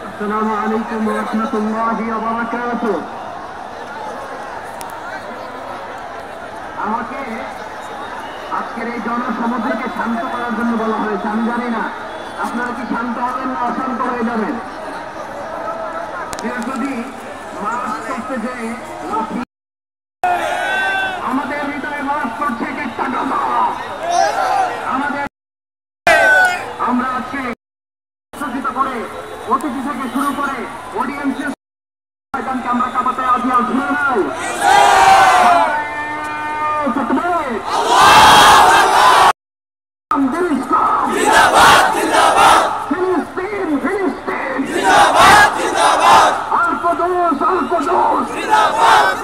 আসসালামু আলাইকুম ওয়া রাহমাতুল্লাহি ওয়া বারাকাতুহু। আমাকে আজকের এই জনসমুদ্রকে শান্ত করার জন্য বলা হয়েছে। আমি জানি না আপনারা কি শান্ত হবেন না অশান্ত হয়ে যাবেন। যদি মাছ করতে যে লাঠি আমাদের হৃদয়ে মাছ করছে একটা কথা আমাদের আমরা আজকে সজ্জিত করে অতিথি থেকে শুরু করে অডিয়েন্সের ময়দানকে আমরা কাঁপাতে আজিয়াল শুনে নাই। জিন্দাবাদ